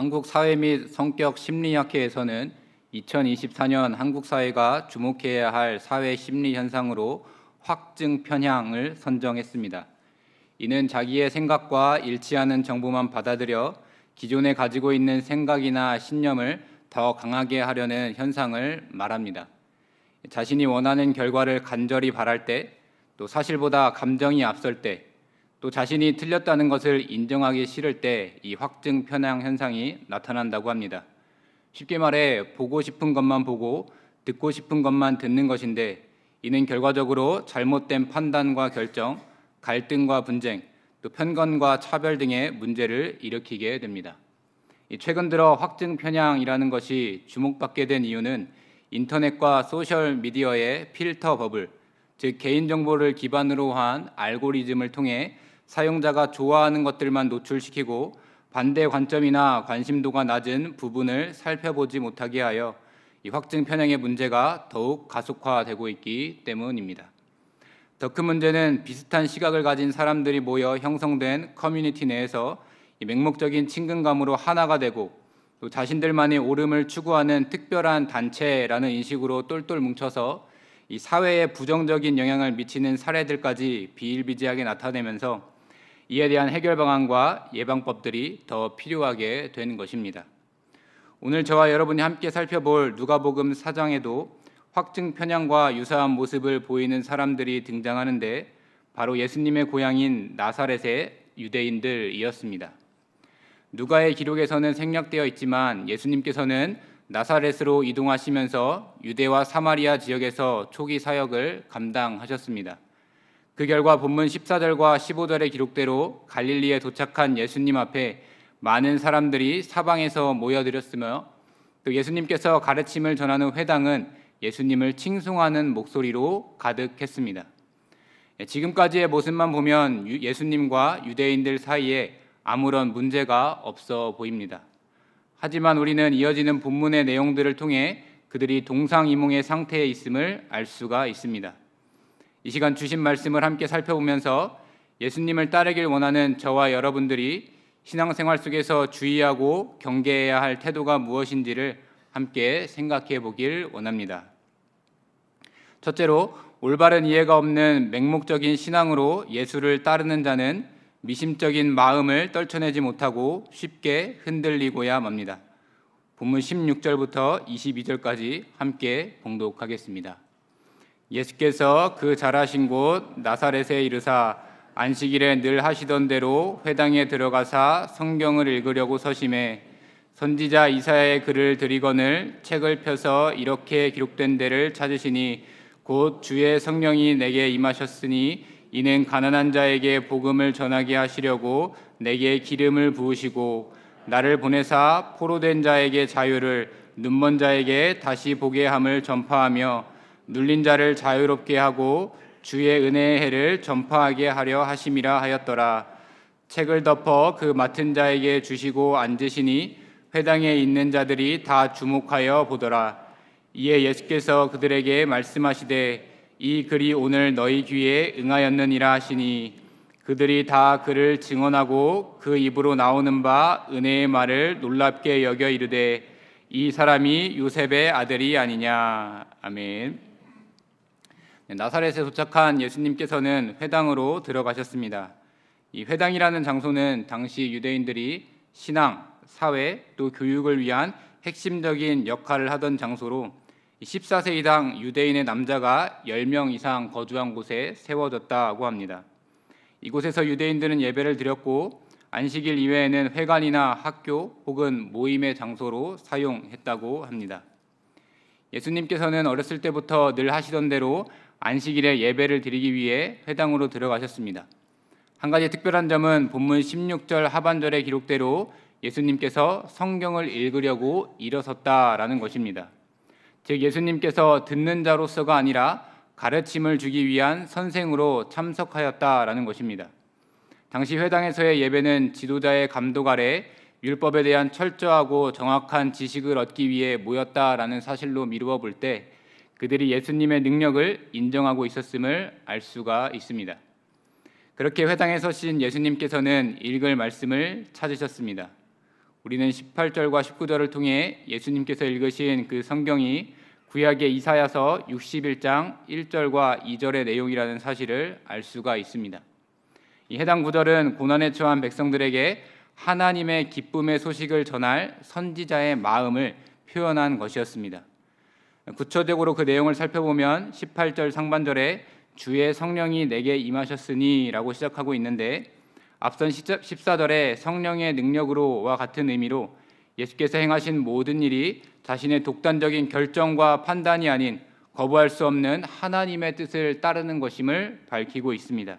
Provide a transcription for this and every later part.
한국사회 및 성격심리학회에서는 2024년 한국 사회가 주목해야 할 사회 심리 현상으로 확증 편향을 선정했습니다. 이는 자기의 생각과 일치하는 정보만 받아들여 기존에 가지고 있는 생각이나 신념을 더 강하게 하려는 현상을 말합니다. 자신이 원하는 결과를 간절히 바랄 때, 또 사실보다 감정이 앞설 때, 또 자신이 틀렸다는 것을 인정하기 싫을 때 이 확증 편향 현상이 나타난다고 합니다. 쉽게 말해 보고 싶은 것만 보고 듣고 싶은 것만 듣는 것인데, 이는 결과적으로 잘못된 판단과 결정, 갈등과 분쟁, 또 편견과 차별 등의 문제를 일으키게 됩니다. 최근 들어 확증 편향이라는 것이 주목받게 된 이유는 인터넷과 소셜 미디어의 필터 버블, 즉 개인정보를 기반으로 한 알고리즘을 통해 사용자가 좋아하는 것들만 노출시키고 반대 관점이나 관심도가 낮은 부분을 살펴보지 못하게 하여 이 확증 편향의 문제가 더욱 가속화되고 있기 때문입니다. 더 큰 문제는 비슷한 시각을 가진 사람들이 모여 형성된 커뮤니티 내에서 이 맹목적인 친근감으로 하나가 되고, 또 자신들만의 옳음을 추구하는 특별한 단체라는 인식으로 똘똘 뭉쳐서 이 사회에 부정적인 영향을 미치는 사례들까지 비일비재하게 나타내면서 이에 대한 해결 방안과 예방법들이 더 필요하게 되는 것입니다. 오늘 저와 여러분이 함께 살펴볼 누가복음 4장에도 확증 편향과 유사한 모습을 보이는 사람들이 등장하는데, 바로 예수님의 고향인 나사렛의 유대인들이었습니다. 누가의 기록에서는 생략되어 있지만 예수님께서는 나사렛으로 이동하시면서 유대와 사마리아 지역에서 초기 사역을 감당하셨습니다. 그 결과 본문 14절과 15절의 기록대로 갈릴리에 도착한 예수님 앞에 많은 사람들이 사방에서 모여들었으며, 또 예수님께서 가르침을 전하는 회당은 예수님을 칭송하는 목소리로 가득했습니다. 지금까지의 모습만 보면 예수님과 유대인들 사이에 아무런 문제가 없어 보입니다. 하지만 우리는 이어지는 본문의 내용들을 통해 그들이 동상이몽의 상태에 있음을 알 수가 있습니다. 이 시간 주신 말씀을 함께 살펴보면서 예수님을 따르길 원하는 저와 여러분들이 신앙생활 속에서 주의하고 경계해야 할 태도가 무엇인지를 함께 생각해 보길 원합니다. 첫째로, 올바른 이해가 없는 맹목적인 신앙으로 예수를 따르는 자는 미심적인 마음을 떨쳐내지 못하고 쉽게 흔들리고야 맙니다. 본문 16절부터 22절까지 함께 봉독하겠습니다. 예수께서 그 자라신 곳 나사렛에 이르사 안식일에 늘 하시던 대로 회당에 들어가사 성경을 읽으려고 서심해 선지자 이사야의 글을 들이거늘 책을 펴서 이렇게 기록된 데를 찾으시니 곧 주의 성령이 내게 임하셨으니 이는 가난한 자에게 복음을 전하게 하시려고 내게 기름을 부으시고 나를 보내사 포로된 자에게 자유를, 눈먼 자에게 다시 보게 함을 전파하며 눌린 자를 자유롭게 하고 주의 은혜의 해를 전파하게 하려 하심이라 하였더라. 책을 덮어 그 맡은 자에게 주시고 앉으시니 회당에 있는 자들이 다 주목하여 보더라. 이에 예수께서 그들에게 말씀하시되 이 글이 오늘 너희 귀에 응하였느니라 하시니 그들이 다 그를 증언하고 그 입으로 나오는 바 은혜의 말을 놀랍게 여겨 이르되 이 사람이 요셉의 아들이 아니냐. 아멘. 나사렛에 도착한 예수님께서는 회당으로 들어가셨습니다. 이 회당이라는 장소는 당시 유대인들이 신앙, 사회, 또 교육을 위한 핵심적인 역할을 하던 장소로 14세 이상 유대인의 남자가 10명 이상 거주한 곳에 세워졌다고 합니다. 이곳에서 유대인들은 예배를 드렸고 안식일 이외에는 회관이나 학교 혹은 모임의 장소로 사용했다고 합니다. 예수님께서는 어렸을 때부터 늘 하시던 대로 안식일에 예배를 드리기 위해 회당으로 들어가셨습니다. 한 가지 특별한 점은 본문 16절 하반절의 기록대로 예수님께서 성경을 읽으려고 일어섰다라는 것입니다. 즉 예수님께서 듣는 자로서가 아니라 가르침을 주기 위한 선생으로 참석하였다라는 것입니다. 당시 회당에서의 예배는 지도자의 감독 아래 율법에 대한 철저하고 정확한 지식을 얻기 위해 모였다라는 사실로 미루어 볼 때 그들이 예수님의 능력을 인정하고 있었음을 알 수가 있습니다. 그렇게 회당에 서신 예수님께서는 읽을 말씀을 찾으셨습니다. 우리는 18절과 19절을 통해 예수님께서 읽으신 그 성경이 구약의 이사야서 61장 1절과 2절의 내용이라는 사실을 알 수가 있습니다. 이 해당 구절은 고난에 처한 백성들에게 하나님의 기쁨의 소식을 전할 선지자의 마음을 표현한 것이었습니다. 구체적으로 그 내용을 살펴보면 18절 상반절에 주의 성령이 내게 임하셨으니 라고 시작하고 있는데, 앞선 14절에 성령의 능력으로와 같은 의미로 예수께서 행하신 모든 일이 자신의 독단적인 결정과 판단이 아닌 거부할 수 없는 하나님의 뜻을 따르는 것임을 밝히고 있습니다.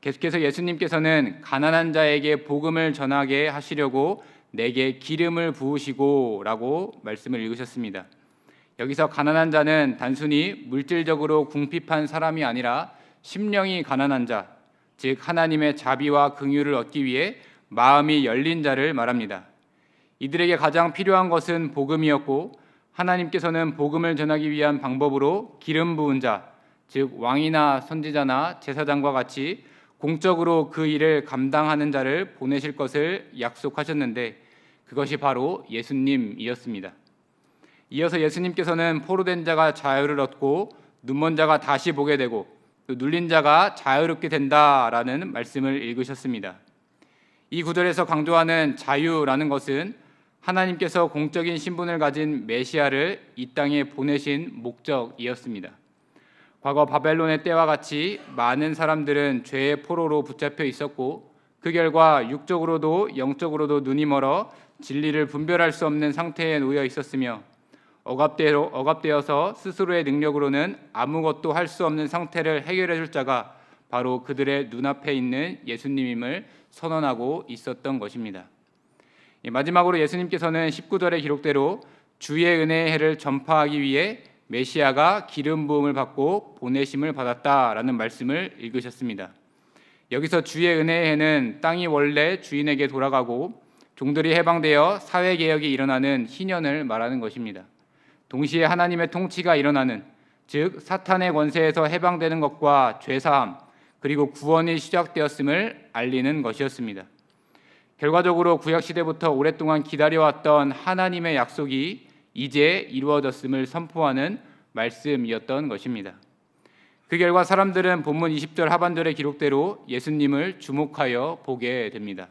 계속해서 예수님께서는 가난한 자에게 복음을 전하게 하시려고 내게 기름을 부으시고 라고 말씀을 읽으셨습니다. 여기서 가난한 자는 단순히 물질적으로 궁핍한 사람이 아니라 심령이 가난한 자, 즉 하나님의 자비와 긍휼을 얻기 위해 마음이 열린 자를 말합니다. 이들에게 가장 필요한 것은 복음이었고, 하나님께서는 복음을 전하기 위한 방법으로 기름 부은 자, 즉 왕이나 선지자나 제사장과 같이 공적으로 그 일을 감당하는 자를 보내실 것을 약속하셨는데, 그것이 바로 예수님이었습니다. 이어서 예수님께서는 포로된 자가 자유를 얻고 눈먼 자가 다시 보게 되고 또 눌린 자가 자유롭게 된다라는 말씀을 읽으셨습니다. 이 구절에서 강조하는 자유라는 것은 하나님께서 공적인 신분을 가진 메시아를 이 땅에 보내신 목적이었습니다. 과거 바벨론의 때와 같이 많은 사람들은 죄의 포로로 붙잡혀 있었고, 그 결과 육적으로도 영적으로도 눈이 멀어 진리를 분별할 수 없는 상태에 놓여 있었으며, 억압되어서 스스로의 능력으로는 아무것도 할 수 없는 상태를 해결해 줄 자가 바로 그들의 눈앞에 있는 예수님임을 선언하고 있었던 것입니다. 마지막으로 예수님께서는 19절의 기록대로 주의 은혜의 해를 전파하기 위해 메시아가 기름 부음을 받고 보내심을 받았다라는 말씀을 읽으셨습니다. 여기서 주의 은혜의 해는 땅이 원래 주인에게 돌아가고 종들이 해방되어 사회개혁이 일어나는 희년을 말하는 것입니다. 동시에 하나님의 통치가 일어나는, 즉 사탄의 권세에서 해방되는 것과 죄사함 그리고 구원이 시작되었음을 알리는 것이었습니다. 결과적으로 구약시대부터 오랫동안 기다려왔던 하나님의 약속이 이제 이루어졌음을 선포하는 말씀이었던 것입니다. 그 결과 사람들은 본문 20절 하반절의 기록대로 예수님을 주목하여 보게 됩니다.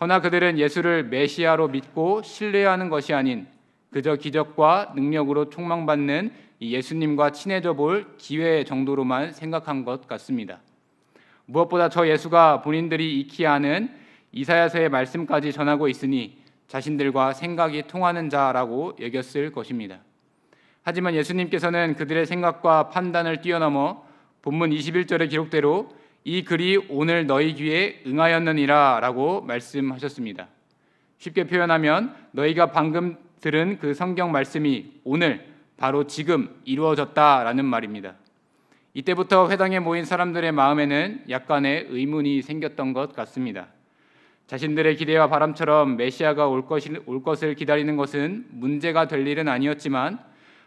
허나 그들은 예수를 메시아로 믿고 신뢰하는 것이 아닌 그저 기적과 능력으로 촉망받는 이 예수님과 친해져 볼 기회 정도로만 생각한 것 같습니다. 무엇보다 저 예수가 본인들이 익히 아는 이사야서의 말씀까지 전하고 있으니 자신들과 생각이 통하는 자라고 여겼을 것입니다. 하지만 예수님께서는 그들의 생각과 판단을 뛰어넘어 본문 21절의 기록대로 이 글이 오늘 너희 귀에 응하였느니라 라고 말씀하셨습니다. 쉽게 표현하면 너희가 방금 들은 그 성경 말씀이 오늘 바로 지금 이루어졌다라는 말입니다. 이때부터 회당에 모인 사람들의 마음에는 약간의 의문이 생겼던 것 같습니다. 자신들의 기대와 바람처럼 메시아가 올 것을 기다리는 것은 문제가 될 일은 아니었지만,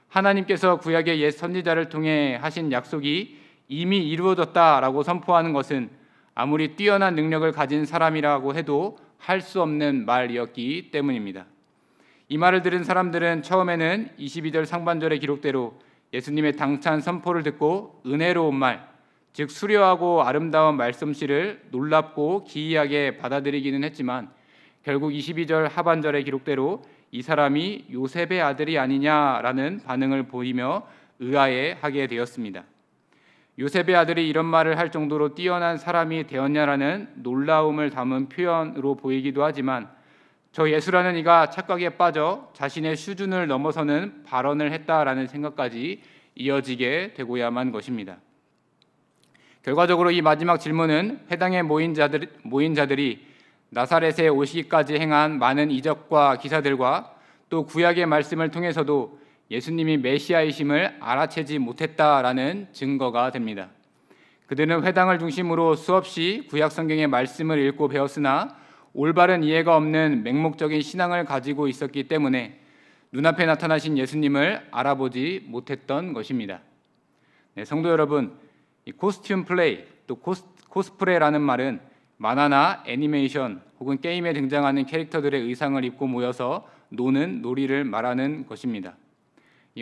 하나님께서 구약의 옛 선지자를 통해 하신 약속이 이미 이루어졌다라고 선포하는 것은 아무리 뛰어난 능력을 가진 사람이라고 해도 할 수 없는 말이었기 때문입니다. 이 말을 들은 사람들은 처음에는 22절 상반절의 기록대로 예수님의 당찬 선포를 듣고 은혜로운 말, 즉 수려하고 아름다운 말씀씨를 놀랍고 기이하게 받아들이기는 했지만, 결국 22절 하반절의 기록대로 이 사람이 요셉의 아들이 아니냐라는 반응을 보이며 의아해하게 되었습니다. 요셉의 아들이 이런 말을 할 정도로 뛰어난 사람이 되었냐라는 놀라움을 담은 표현으로 보이기도 하지만, 저 예수라는 이가 착각에 빠져 자신의 수준을 넘어서는 발언을 했다라는 생각까지 이어지게 되고야만 것입니다. 결과적으로 이 마지막 질문은 회당에 모인 자들이 나사렛에 오시기까지 행한 많은 이적과 기사들과 또 구약의 말씀을 통해서도 예수님이 메시아이심을 알아채지 못했다라는 증거가 됩니다. 그들은 회당을 중심으로 수없이 구약 성경의 말씀을 읽고 배웠으나 올바른 이해가 없는 맹목적인 신앙을 가지고 있었기 때문에 눈앞에 나타나신 예수님을 알아보지 못했던 것입니다. 네, 성도 여러분, 이 코스튬 플레이, 또 코스프레라는 말은 만화나 애니메이션 혹은 게임에 등장하는 캐릭터들의 의상을 입고 모여서 노는 놀이를 말하는 것입니다.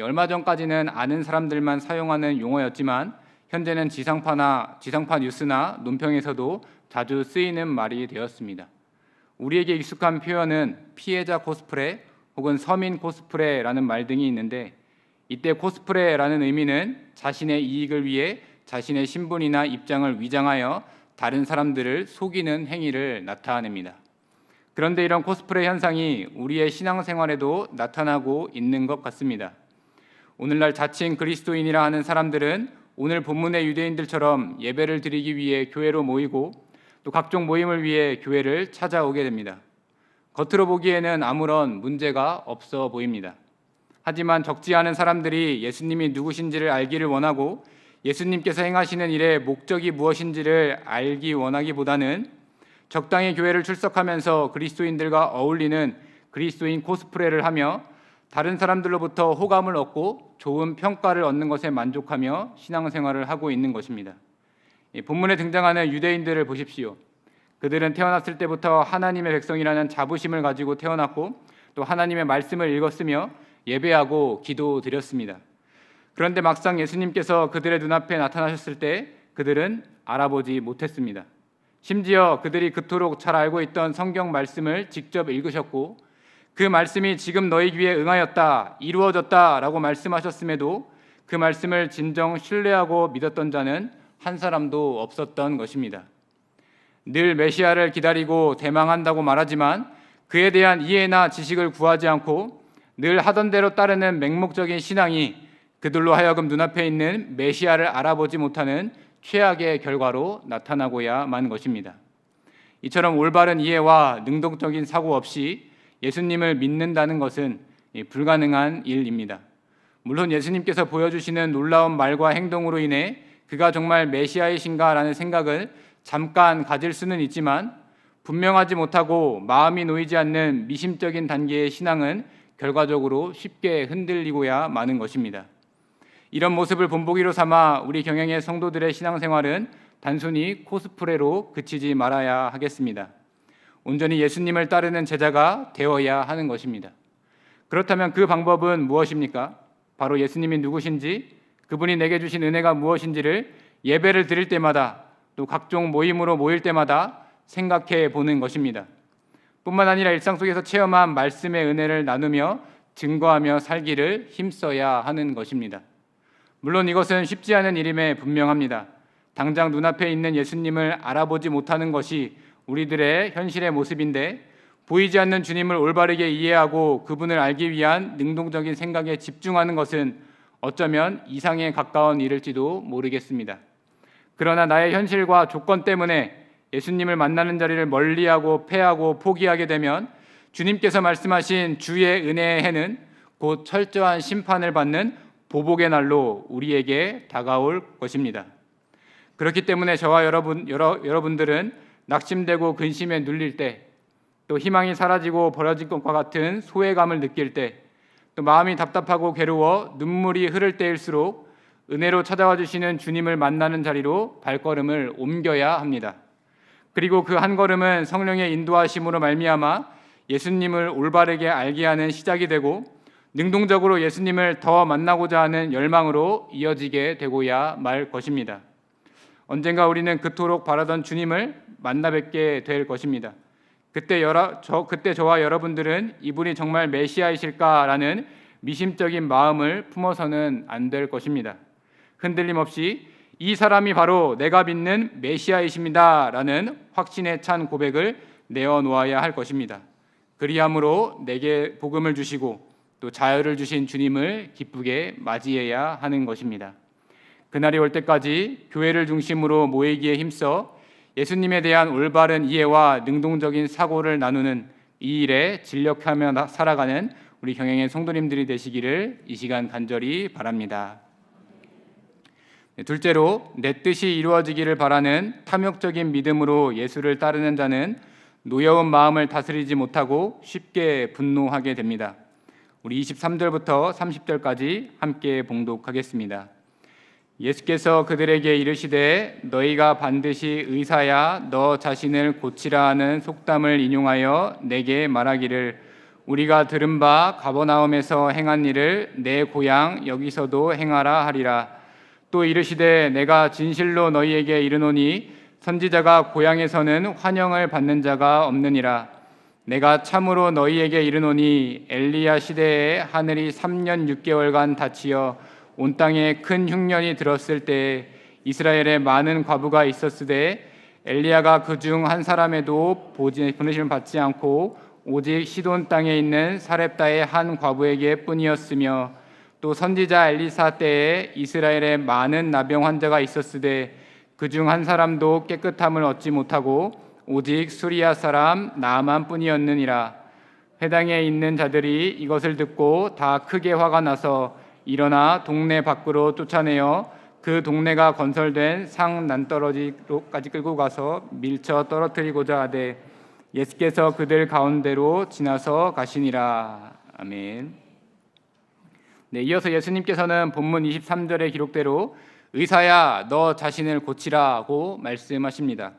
얼마 전까지는 아는 사람들만 사용하는 용어였지만 현재는 지상파 뉴스나 논평에서도 자주 쓰이는 말이 되었습니다. 우리에게 익숙한 표현은 피해자 코스프레 혹은 서민 코스프레라는 말 등이 있는데, 이때 코스프레라는 의미는 자신의 이익을 위해 자신의 신분이나 입장을 위장하여 다른 사람들을 속이는 행위를 나타냅니다. 그런데 이런 코스프레 현상이 우리의 신앙생활에도 나타나고 있는 것 같습니다. 오늘날 자칭 그리스도인이라 하는 사람들은 오늘 본문의 유대인들처럼 예배를 드리기 위해 교회로 모이고 또 각종 모임을 위해 교회를 찾아오게 됩니다. 겉으로 보기에는 아무런 문제가 없어 보입니다. 하지만 적지 않은 사람들이 예수님이 누구신지를 알기를 원하고 예수님께서 행하시는 일의 목적이 무엇인지를 알기 원하기보다는 적당히 교회를 출석하면서 그리스도인들과 어울리는 그리스도인 코스프레를 하며 다른 사람들로부터 호감을 얻고 좋은 평가를 얻는 것에 만족하며 신앙생활을 하고 있는 것입니다. 본문에 등장하는 유대인들을 보십시오. 그들은 태어났을 때부터 하나님의 백성이라는 자부심을 가지고 태어났고 또 하나님의 말씀을 읽었으며 예배하고 기도드렸습니다. 그런데 막상 예수님께서 그들의 눈앞에 나타나셨을 때 그들은 알아보지 못했습니다. 심지어 그들이 그토록 잘 알고 있던 성경 말씀을 직접 읽으셨고 그 말씀이 지금 너희 귀에 응하였다, 이루어졌다라고 말씀하셨음에도 그 말씀을 진정 신뢰하고 믿었던 자는 한 사람도 없었던 것입니다. 늘 메시아를 기다리고 대망한다고 말하지만 그에 대한 이해나 지식을 구하지 않고 늘 하던 대로 따르는 맹목적인 신앙이 그들로 하여금 눈앞에 있는 메시아를 알아보지 못하는 최악의 결과로 나타나고야만 것입니다. 이처럼 올바른 이해와 능동적인 사고 없이 예수님을 믿는다는 것은 불가능한 일입니다. 물론 예수님께서 보여주시는 놀라운 말과 행동으로 인해 그가 정말 메시아이신가라는 생각을 잠깐 가질 수는 있지만 분명하지 못하고 마음이 놓이지 않는 미심적인 단계의 신앙은 결과적으로 쉽게 흔들리고야 마는 것입니다. 이런 모습을 본보기로 삼아 우리 경영의 성도들의 신앙생활은 단순히 코스프레로 그치지 말아야 하겠습니다. 온전히 예수님을 따르는 제자가 되어야 하는 것입니다. 그렇다면 그 방법은 무엇입니까? 바로 예수님이 누구신지, 그분이 내게 주신 은혜가 무엇인지를 예배를 드릴 때마다 또 각종 모임으로 모일 때마다 생각해 보는 것입니다. 뿐만 아니라 일상 속에서 체험한 말씀의 은혜를 나누며 증거하며 살기를 힘써야 하는 것입니다. 물론 이것은 쉽지 않은 일임에 분명합니다. 당장 눈앞에 있는 예수님을 알아보지 못하는 것이 우리들의 현실의 모습인데 보이지 않는 주님을 올바르게 이해하고 그분을 알기 위한 능동적인 생각에 집중하는 것은 어쩌면 이상에 가까운 일일지도 모르겠습니다. 그러나 나의 현실과 조건 때문에 예수님을 만나는 자리를 멀리하고 패하고 포기하게 되면 주님께서 말씀하신 주의 은혜의 해는 곧 철저한 심판을 받는 보복의 날로 우리에게 다가올 것입니다. 그렇기 때문에 저와 여러분들은 낙심되고 근심에 눌릴 때, 또 희망이 사라지고 버려진 것과 같은 소외감을 느낄 때, 또 마음이 답답하고 괴로워 눈물이 흐를 때일수록 은혜로 찾아와 주시는 주님을 만나는 자리로 발걸음을 옮겨야 합니다. 그리고 그 한 걸음은 성령의 인도하심으로 말미암아 예수님을 올바르게 알게 하는 시작이 되고 능동적으로 예수님을 더 만나고자 하는 열망으로 이어지게 되고야 말 것입니다. 언젠가 우리는 그토록 바라던 주님을 만나 뵙게 될 것입니다. 그때 저와 여러분들은 이분이 정말 메시아이실까라는 미심적인 마음을 품어서는 안 될 것입니다. 흔들림 없이 이 사람이 바로 내가 믿는 메시아이십니다라는 확신에 찬 고백을 내어놓아야 할 것입니다. 그리함으로 내게 복음을 주시고 또 자유를 주신 주님을 기쁘게 맞이해야 하는 것입니다. 그날이 올 때까지 교회를 중심으로 모이기에 힘써 예수님에 대한 올바른 이해와 능동적인 사고를 나누는 이 일에 진력하며 살아가는 우리 경영의 성도님들이 되시기를 이 시간 간절히 바랍니다. 둘째로, 내 뜻이 이루어지기를 바라는 탐욕적인 믿음으로 예수를 따르는 자는 노여운 마음을 다스리지 못하고 쉽게 분노하게 됩니다. 우리 23절부터 30절까지 함께 봉독하겠습니다. 예수께서 그들에게 이르시되 너희가 반드시 의사야 너 자신을 고치라 하는 속담을 인용하여 내게 말하기를 우리가 들은 바 가버나움에서 행한 일을 내 고향 여기서도 행하라 하리라. 또 이르시되 내가 진실로 너희에게 이르노니 선지자가 고향에서는 환영을 받는 자가 없느니라. 내가 참으로 너희에게 이르노니 엘리야 시대에 하늘이 3년 6개월간 닫히어 온 땅에 큰 흉년이 들었을 때에 이스라엘에 많은 과부가 있었으되 엘리야가 그중 한 사람에도 보내심을 받지 않고 오직 시돈 땅에 있는 사렙다의 한 과부에게 뿐이었으며 또 선지자 엘리사 때에 이스라엘에 많은 나병 환자가 있었으되 그중 한 사람도 깨끗함을 얻지 못하고 오직 수리아 사람 나아만 뿐이었느니라. 회당에 있는 자들이 이것을 듣고 다 크게 화가 나서 일어나 동네 밖으로 쫓아내어 그 동네가 건설된 상 난떨어지로까지 끌고 가서 밀쳐 떨어뜨리고자 하되 예수께서 그들 가운데로 지나서 가시니라. 아멘. 네, 이어서 예수님께서는 본문 23절의 기록대로 의사야 너 자신을 고치라고 말씀하십니다.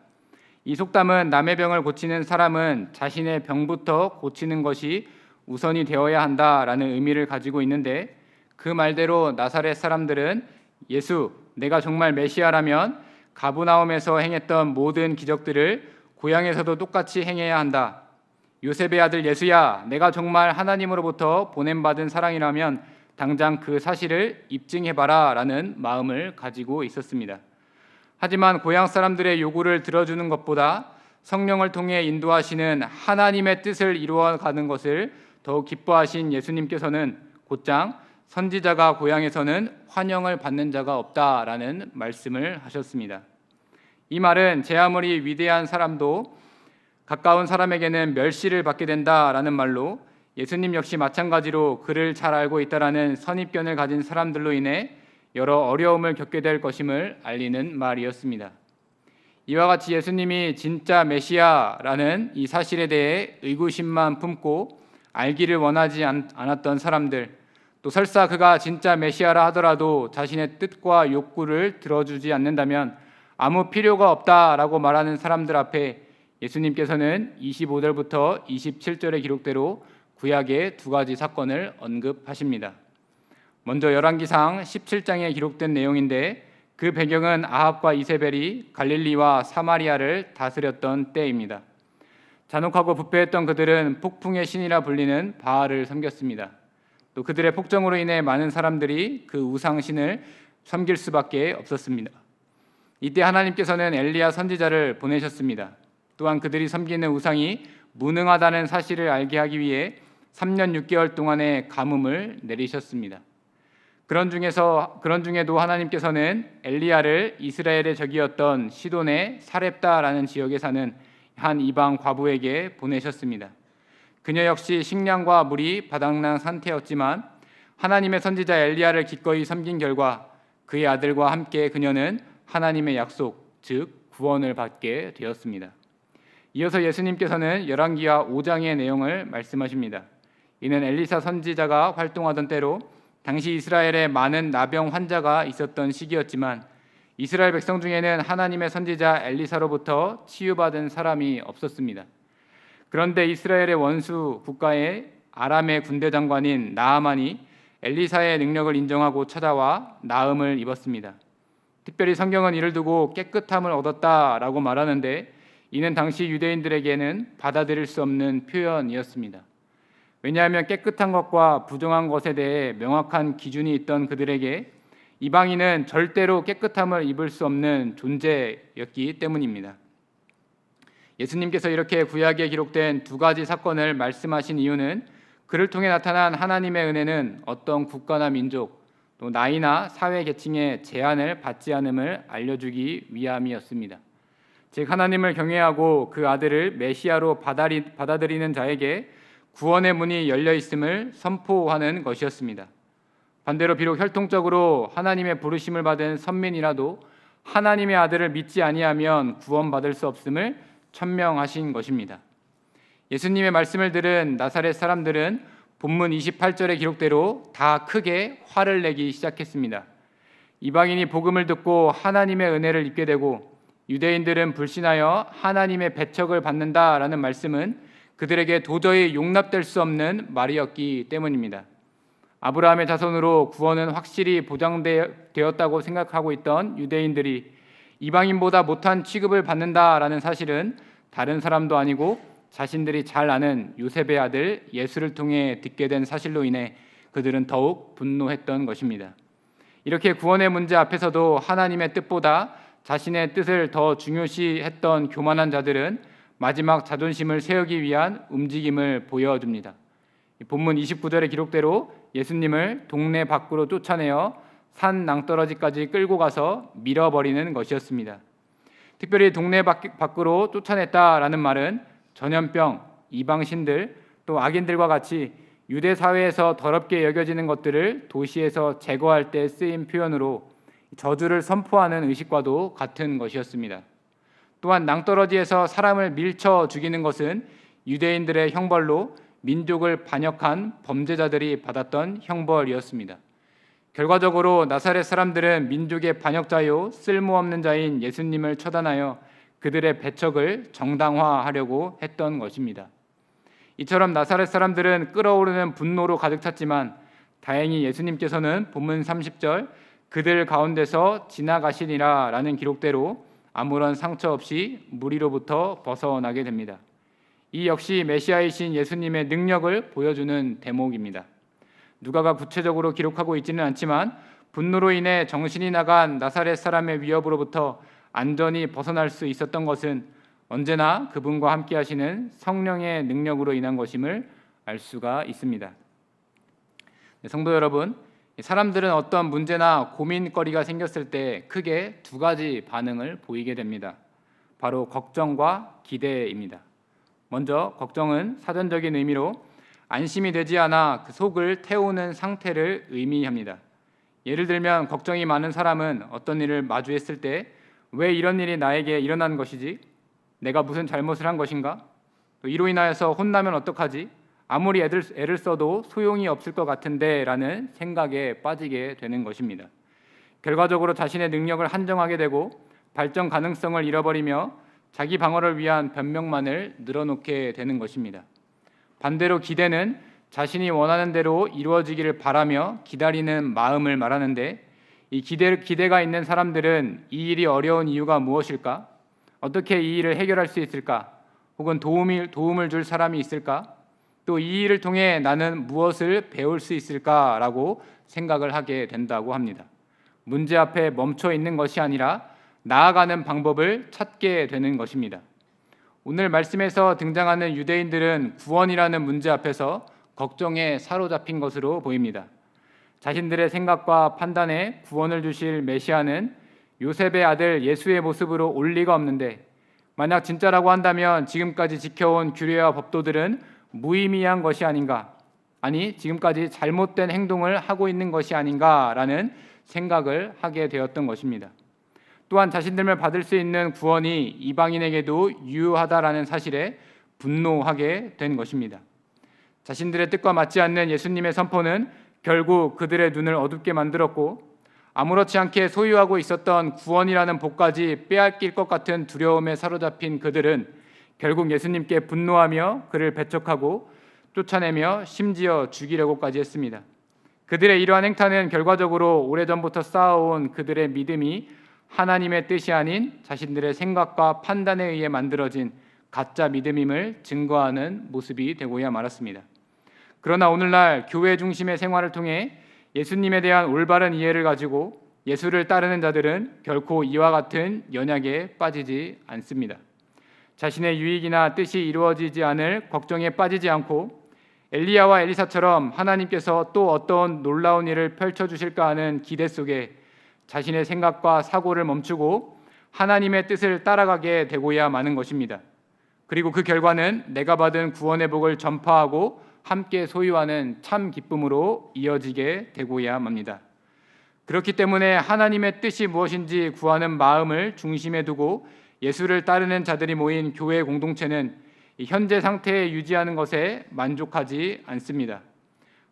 이 속담은 남의 병을 고치는 사람은 자신의 병부터 고치는 것이 우선이 되어야 한다라는 의미를 가지고 있는데 그 말대로 나사렛 사람들은 예수, 내가 정말 메시아라면 가브나움에서 행했던 모든 기적들을 고향에서도 똑같이 행해야 한다. 요셉의 아들 예수야, 내가 정말 하나님으로부터 보냄받은 사랑이라면 당장 그 사실을 입증해봐라 라는 마음을 가지고 있었습니다. 하지만 고향 사람들의 요구를 들어주는 것보다 성령을 통해 인도하시는 하나님의 뜻을 이루어가는 것을 더욱 기뻐하신 예수님께서는 곧장 선지자가 고향에서는 환영을 받는 자가 없다라는 말씀을 하셨습니다. 이 말은 제 아무리 위대한 사람도 가까운 사람에게는 멸시를 받게 된다라는 말로 예수님 역시 마찬가지로 그를 잘 알고 있다라는 선입견을 가진 사람들로 인해 여러 어려움을 겪게 될 것임을 알리는 말이었습니다. 이와 같이 예수님이 진짜 메시아라는 이 사실에 대해 의구심만 품고 알기를 원하지 않았던 사람들, 또 설사 그가 진짜 메시아라 하더라도 자신의 뜻과 욕구를 들어주지 않는다면 아무 필요가 없다라고 말하는 사람들 앞에 예수님께서는 25절부터 27절의 기록대로 구약의 두 가지 사건을 언급하십니다. 먼저 열왕기상 17장에 기록된 내용인데 그 배경은 아합과 이세벨이 갈릴리와 사마리아를 다스렸던 때입니다. 잔혹하고 부패했던 그들은 폭풍의 신이라 불리는 바알을 섬겼습니다. 또 그들의 폭정으로 인해 많은 사람들이 그 우상신을 섬길 수밖에 없었습니다. 이때 하나님께서는 엘리야 선지자를 보내셨습니다. 또한 그들이 섬기는 우상이 무능하다는 사실을 알게 하기 위해 3년 6개월 동안의 가뭄을 내리셨습니다. 그런 중에도 하나님께서는 엘리야를 이스라엘의 적이었던 시돈의 사렙다라는 지역에 사는 한 이방 과부에게 보내셨습니다. 그녀 역시 식량과 물이 바닥난 상태였지만 하나님의 선지자 엘리야를 기꺼이 섬긴 결과 그의 아들과 함께 그녀는 하나님의 약속, 즉 구원을 받게 되었습니다. 이어서 예수님께서는 열왕기하 5장의 내용을 말씀하십니다. 이는 엘리사 선지자가 활동하던 때로 당시 이스라엘에 많은 나병 환자가 있었던 시기였지만 이스라엘 백성 중에는 하나님의 선지자 엘리사로부터 치유받은 사람이 없었습니다. 그런데 이스라엘의 원수 국가의 아람의 군대 장관인 나아만이 엘리사의 능력을 인정하고 찾아와 나음을 입었습니다. 특별히 성경은 이를 두고 깨끗함을 얻었다라고 말하는데 이는 당시 유대인들에게는 받아들일 수 없는 표현이었습니다. 왜냐하면 깨끗한 것과 부정한 것에 대해 명확한 기준이 있던 그들에게 이방인은 절대로 깨끗함을 입을 수 없는 존재였기 때문입니다. 예수님께서 이렇게 구약에 기록된 두 가지 사건을 말씀하신 이유는 그를 통해 나타난 하나님의 은혜는 어떤 국가나 민족, 또 나이나 사회 계층의 제한을 받지 않음을 알려주기 위함이었습니다. 즉 하나님을 경외하고 그 아들을 메시아로 받아들이는 자에게 구원의 문이 열려 있음을 선포하는 것이었습니다. 반대로 비록 혈통적으로 하나님의 부르심을 받은 선민이라도 하나님의 아들을 믿지 아니하면 구원받을 수 없음을 천명하신 것입니다. 예수님의 말씀을 들은 나사렛 사람들은 본문 28절의 기록대로 다 크게 화를 내기 시작했습니다. 이방인이 복음을 듣고 하나님의 은혜를 입게 되고 유대인들은 불신하여 하나님의 배척을 받는다라는 말씀은 그들에게 도저히 용납될 수 없는 말이었기 때문입니다. 아브라함의 자손으로 구원은 확실히 보장되었다고 생각하고 있던 유대인들이 이방인보다 못한 취급을 받는다라는 사실은 다른 사람도 아니고 자신들이 잘 아는 요셉의 아들 예수를 통해 듣게 된 사실로 인해 그들은 더욱 분노했던 것입니다. 이렇게 구원의 문제 앞에서도 하나님의 뜻보다 자신의 뜻을 더 중요시했던 교만한 자들은 마지막 자존심을 세우기 위한 움직임을 보여줍니다. 본문 29절의 기록대로 예수님을 동네 밖으로 쫓아내어 산 낭떠러지까지 끌고 가서 밀어버리는 것이었습니다. 특별히 동네 밖으로 쫓아냈다라는 말은 전염병, 이방신들, 또 악인들과 같이 유대 사회에서 더럽게 여겨지는 것들을 도시에서 제거할 때 쓰인 표현으로 저주를 선포하는 의식과도 같은 것이었습니다. 또한 낭떠러지에서 사람을 밀쳐 죽이는 것은 유대인들의 형벌로 민족을 반역한 범죄자들이 받았던 형벌이었습니다. 결과적으로 나사렛 사람들은 민족의 반역자요 쓸모없는 자인 예수님을 처단하여 그들의 배척을 정당화하려고 했던 것입니다. 이처럼 나사렛 사람들은 끓어오르는 분노로 가득 찼지만 다행히 예수님께서는 본문 30절 그들 가운데서 지나가시니라 라는 기록대로 아무런 상처 없이 무리로부터 벗어나게 됩니다. 이 역시 메시아이신 예수님의 능력을 보여주는 대목입니다. 누가가 구체적으로 기록하고 있지는 않지만 분노로 인해 정신이 나간 나사렛 사람의 위협으로부터 안전히 벗어날 수 있었던 것은 언제나 그분과 함께 하시는 성령의 능력으로 인한 것임을 알 수가 있습니다. 성도 여러분, 사람들은 어떤 문제나 고민거리가 생겼을 때 크게 두 가지 반응을 보이게 됩니다. 바로 걱정과 기대입니다. 먼저 걱정은 사전적인 의미로 안심이 되지 않아 그 속을 태우는 상태를 의미합니다. 예를 들면 걱정이 많은 사람은 어떤 일을 마주했을 때 왜 이런 일이 나에게 일어난 것이지? 내가 무슨 잘못을 한 것인가? 또 이로 인하여서 혼나면 어떡하지? 아무리 애를 써도 소용이 없을 것 같은데 라는 생각에 빠지게 되는 것입니다. 결과적으로 자신의 능력을 한정하게 되고 발전 가능성을 잃어버리며 자기 방어를 위한 변명만을 늘어놓게 되는 것입니다. 반대로 기대는 자신이 원하는 대로 이루어지기를 바라며 기다리는 마음을 말하는데 이 기대가 있는 사람들은 이 일이 어려운 이유가 무엇일까? 어떻게 이 일을 해결할 수 있을까? 혹은 도움을 줄 사람이 있을까? 또 이 일을 통해 나는 무엇을 배울 수 있을까라고 생각을 하게 된다고 합니다. 문제 앞에 멈춰 있는 것이 아니라 나아가는 방법을 찾게 되는 것입니다. 오늘 말씀에서 등장하는 유대인들은 구원이라는 문제 앞에서 걱정에 사로잡힌 것으로 보입니다. 자신들의 생각과 판단에 구원을 주실 메시아는 요셉의 아들 예수의 모습으로 올 리가 없는데 만약 진짜라고 한다면 지금까지 지켜온 규례와 법도들은 무의미한 것이 아닌가, 아니 지금까지 잘못된 행동을 하고 있는 것이 아닌가라는 생각을 하게 되었던 것입니다. 또한 자신들만 받을 수 있는 구원이 이방인에게도 유효하다라는 사실에 분노하게 된 것입니다. 자신들의 뜻과 맞지 않는 예수님의 선포는 결국 그들의 눈을 어둡게 만들었고 아무렇지 않게 소유하고 있었던 구원이라는 복까지 빼앗길 것 같은 두려움에 사로잡힌 그들은 결국 예수님께 분노하며 그를 배척하고 쫓아내며 심지어 죽이려고까지 했습니다. 그들의 이러한 행태는 결과적으로 오래전부터 쌓아온 그들의 믿음이 하나님의 뜻이 아닌 자신들의 생각과 판단에 의해 만들어진 가짜 믿음임을 증거하는 모습이 되고야 말았습니다. 그러나 오늘날 교회 중심의 생활을 통해 예수님에 대한 올바른 이해를 가지고 예수를 따르는 자들은 결코 이와 같은 연약에 빠지지 않습니다. 자신의 유익이나 뜻이 이루어지지 않을 걱정에 빠지지 않고 엘리야와 엘리사처럼 하나님께서 또 어떤 놀라운 일을 펼쳐주실까 하는 기대 속에 자신의 생각과 사고를 멈추고 하나님의 뜻을 따라가게 되고야 마는 것입니다. 그리고 그 결과는 내가 받은 구원의 복을 전파하고 함께 소유하는 참 기쁨으로 이어지게 되고야 맙니다. 그렇기 때문에 하나님의 뜻이 무엇인지 구하는 마음을 중심에 두고 예수를 따르는 자들이 모인 교회 공동체는 현재 상태에 유지하는 것에 만족하지 않습니다.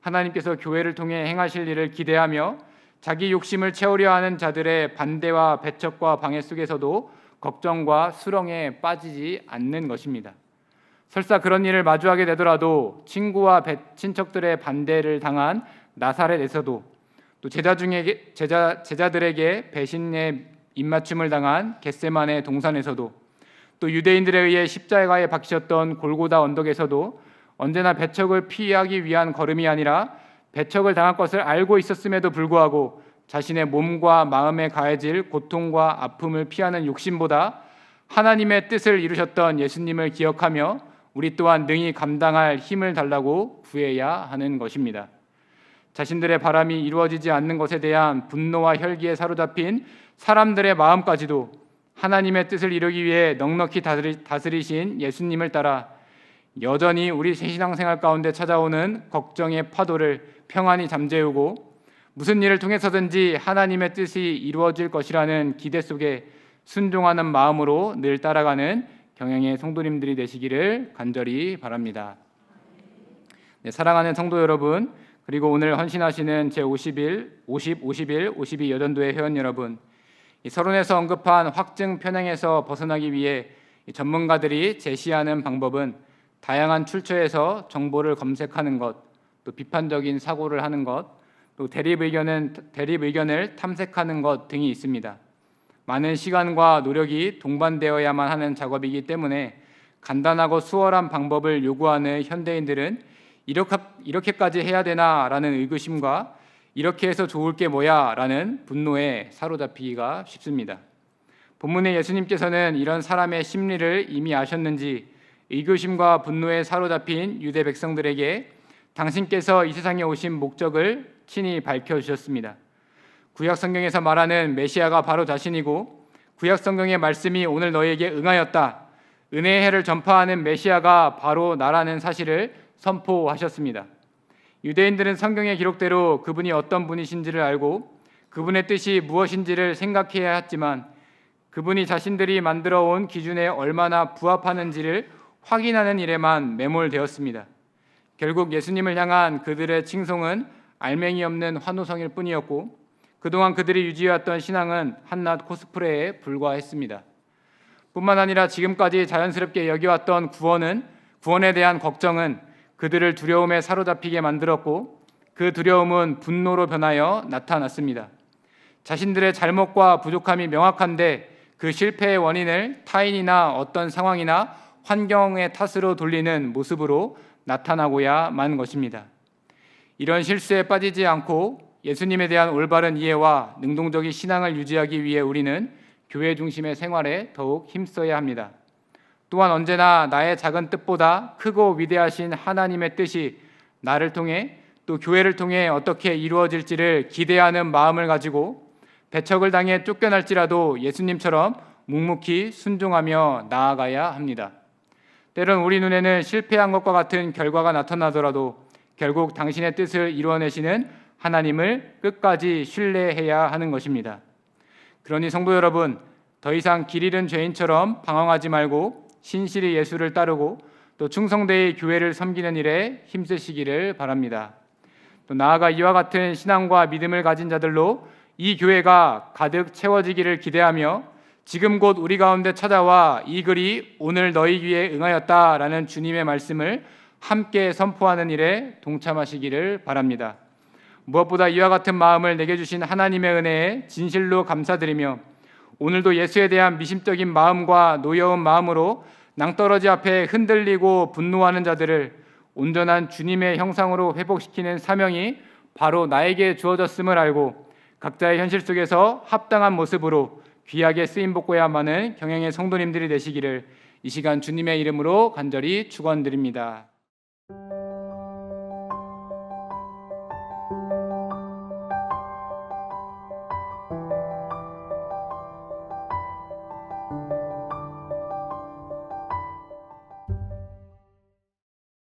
하나님께서 교회를 통해 행하실 일을 기대하며 자기 욕심을 채우려 하는 자들의 반대와 배척과 방해 속에서도 걱정과 수렁에 빠지지 않는 것입니다. 설사 그런 일을 마주하게 되더라도 친구와 친척들의 반대를 당한 나사렛에서도, 또 제자들에게 배신의 입맞춤을 당한 겟세마네 동산에서도, 또 유대인들에 의해 십자가에 박히셨던 골고다 언덕에서도 언제나 배척을 피하기 위한 걸음이 아니라 배척을 당할 것을 알고 있었음에도 불구하고 자신의 몸과 마음에 가해질 고통과 아픔을 피하는 욕심보다 하나님의 뜻을 이루셨던 예수님을 기억하며 우리 또한 능히 감당할 힘을 달라고 구해야 하는 것입니다. 자신들의 바람이 이루어지지 않는 것에 대한 분노와 혈기에 사로잡힌 사람들의 마음까지도 하나님의 뜻을 이루기 위해 넉넉히 다스리신 예수님을 따라 여전히 우리 신앙생활 가운데 찾아오는 걱정의 파도를 평안히 잠재우고 무슨 일을 통해서든지 하나님의 뜻이 이루어질 것이라는 기대 속에 순종하는 마음으로 늘 따라가는 경영의 성도님들이 되시기를 간절히 바랍니다. 네, 사랑하는 성도 여러분, 그리고 오늘 헌신하시는 제50일, 52 여전도회 회원 여러분, 이 서론에서 언급한 확증 편향에서 벗어나기 위해 전문가들이 제시하는 방법은 다양한 출처에서 정보를 검색하는 것, 또 비판적인 사고를 하는 것, 또 대립 의견을 탐색하는 것 등이 있습니다. 많은 시간과 노력이 동반되어야만 하는 작업이기 때문에 간단하고 수월한 방법을 요구하는 현대인들은 이렇게까지 해야 되나라는 의구심과 이렇게 해서 좋을 게 뭐야라는 분노에 사로잡히기가 쉽습니다. 본문의 예수님께서는 이런 사람의 심리를 이미 아셨는지 의구심과 분노에 사로잡힌 유대 백성들에게 당신께서 이 세상에 오신 목적을 친히 밝혀주셨습니다. 구약 성경에서 말하는 메시아가 바로 자신이고 구약 성경의 말씀이 오늘 너에게 응하였다. 은혜의 해를 전파하는 메시아가 바로 나라는 사실을 선포하셨습니다. 유대인들은 성경의 기록대로 그분이 어떤 분이신지를 알고 그분의 뜻이 무엇인지를 생각해야 했지만 그분이 자신들이 만들어 온 기준에 얼마나 부합하는지를 확인하는 일에만 매몰되었습니다. 결국 예수님을 향한 그들의 칭송은 알맹이 없는 환호성일 뿐이었고 그동안 그들이 유지해왔던 신앙은 한낱 코스프레에 불과했습니다. 뿐만 아니라 지금까지 자연스럽게 여겨왔던 구원에 대한 걱정은 그들을 두려움에 사로잡히게 만들었고 그 두려움은 분노로 변하여 나타났습니다. 자신들의 잘못과 부족함이 명확한데 그 실패의 원인을 타인이나 어떤 상황이나 환경의 탓으로 돌리는 모습으로 나타나고야만 것입니다. 이런 실수에 빠지지 않고 예수님에 대한 올바른 이해와 능동적인 신앙을 유지하기 위해 우리는 교회 중심의 생활에 더욱 힘써야 합니다. 또한 언제나 나의 작은 뜻보다 크고 위대하신 하나님의 뜻이 나를 통해 또 교회를 통해 어떻게 이루어질지를 기대하는 마음을 가지고 배척을 당해 쫓겨날지라도 예수님처럼 묵묵히 순종하며 나아가야 합니다. 때론 우리 눈에는 실패한 것과 같은 결과가 나타나더라도 결국 당신의 뜻을 이루어내시는 하나님을 끝까지 신뢰해야 하는 것입니다. 그러니 성도 여러분, 더 이상 길 잃은 죄인처럼 방황하지 말고 신실히 예수를 따르고 또 충성되이 교회를 섬기는 일에 힘쓰시기를 바랍니다. 또 나아가 이와 같은 신앙과 믿음을 가진 자들로 이 교회가 가득 채워지기를 기대하며 지금 곧 우리 가운데 찾아와 이 글이 오늘 너희 귀에 응하였다라는 주님의 말씀을 함께 선포하는 일에 동참하시기를 바랍니다. 무엇보다 이와 같은 마음을 내게 주신 하나님의 은혜에 진실로 감사드리며 오늘도 예수에 대한 미심적인 마음과 노여운 마음으로 낭떠러지 앞에 흔들리고 분노하는 자들을 온전한 주님의 형상으로 회복시키는 사명이 바로 나에게 주어졌음을 알고 각자의 현실 속에서 합당한 모습으로 귀하게 쓰임받고야만 하는 경영의 성도님들이 되시기를 이 시간 주님의 이름으로 간절히 축원드립니다.